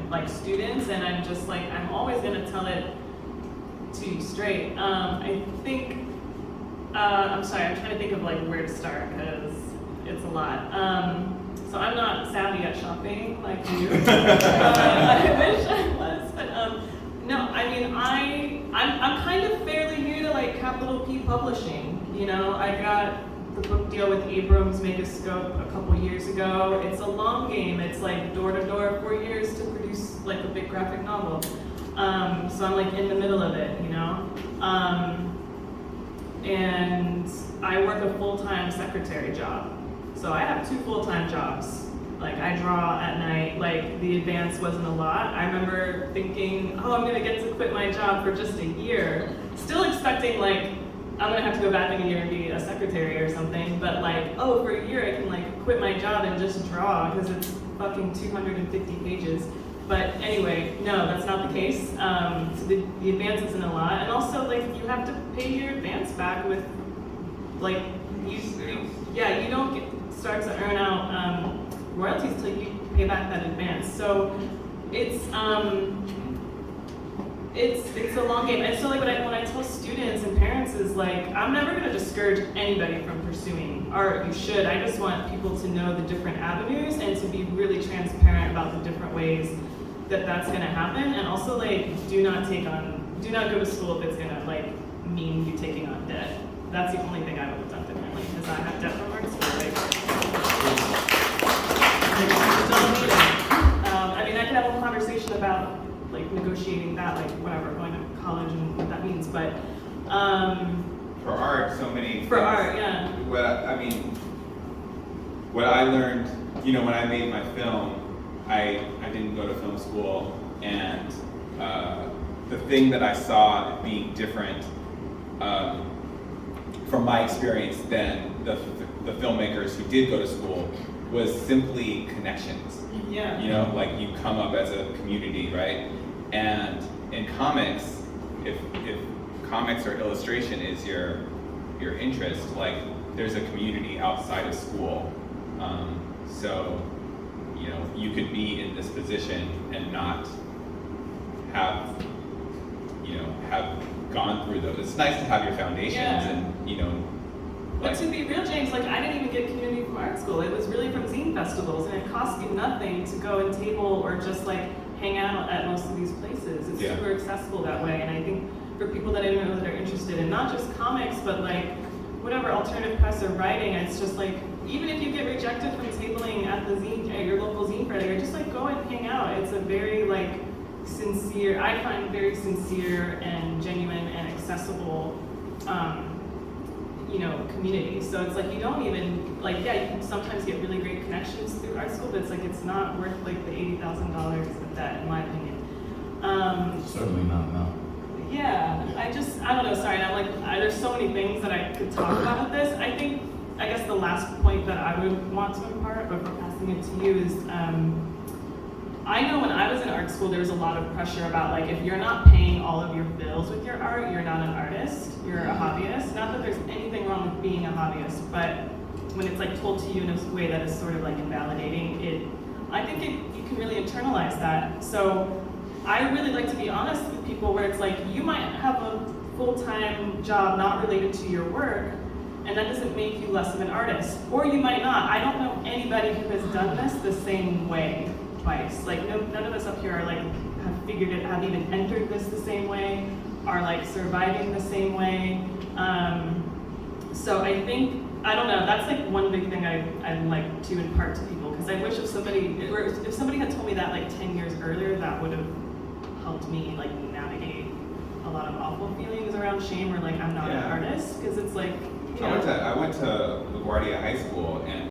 like students, and I'm just like, I'm always gonna tell it to you straight. I think, I'm sorry, I'm trying to think of like where to start, because it's a lot. So I'm not savvy at shopping like you. I wish I was, but no, I mean, I'm kind of fairly new to like capital P publishing. You know, I got the book deal with Abrams Megascope a couple years ago. It's a long game. It's like door to door, 4 years to produce like a big graphic novel. So I'm like in the middle of it, you know? And I work a full-time secretary job. So I have 2 full-time jobs. Like I draw at night, like the advance wasn't a lot. I remember thinking, oh, I'm gonna get to quit my job for just a year. Still expecting like, I'm gonna have to go back in a year and be a secretary or something, but like, oh, for a year I can like quit my job and just draw because it's fucking 250 pages. But anyway, no, that's not the case. So the advance isn't a lot. And also like you have to pay your advance back with like, you don't start to earn out royalties till you pay back that advance. So it's a long game. And so like when I tell students and parents is like, I'm never gonna discourage anybody from pursuing art. You should. I just want people to know the different avenues and to be really transparent about the different ways that that's gonna happen. And also like, do not go to school if it's gonna like mean you taking on debt. That's the only thing I would have done differently, because I have debt from art school. I mean, I could have a whole conversation about like negotiating that, like whatever, going to college and what that means, but for art, so many for things. Art, yeah. What I learned, you know, when I made my film, I didn't go to film school, and the thing that I saw being different from my experience than the filmmakers who did go to school was simply connections. Yeah. You know, like you come up as a community, right? And in comics, if comics or illustration is your interest, like there's a community outside of school. So, you know, you could be in this position and not have gone through those. It's nice to have your foundations, Yeah. and, you know. But to be real, James, like I didn't even get community from art school. It was really from zine festivals, and it cost you nothing to go and table or just like hang out at most of these places. It's super accessible that way, and I think for people that I don't know that are interested in not just comics, but like whatever alternative press or writing, it's just like, even if you get rejected from tabling at the zine, at your local zine fair, or just like go and hang out. It's a very like sincere, I find very sincere and genuine and accessible community. So it's like you don't even, like, yeah, you can sometimes get really great connections through art school, but it's like it's not worth like the $80,000 of that, in my opinion. Certainly not, no. Yeah, I don't know, sorry, and I'm like, there's so many things that I could talk about with this. I guess the last point that I would want to impart before passing it to you is, I know when I was in art school, there was a lot of pressure about like, if you're not paying all of your bills with your art, you're not an artist, you're a hobbyist. Not that there's anything wrong with being a hobbyist, but when it's like told to you in a way that is sort of like invalidating, I think you can really internalize that. So I really like to be honest with people where it's like, you might have a full-time job not related to your work, and that doesn't make you less of an artist. Or you might not. I don't know anybody who has done this the same way twice. Like none of us up here are like, have even entered this the same way, are like surviving the same way. So I think, I don't know, that's like one big thing I'd like to impart to people, because I wish if somebody had told me that like 10 years earlier, that would have helped me like navigate a lot of awful feelings around shame or like I'm not an artist, because it's like, I went to LaGuardia High School, and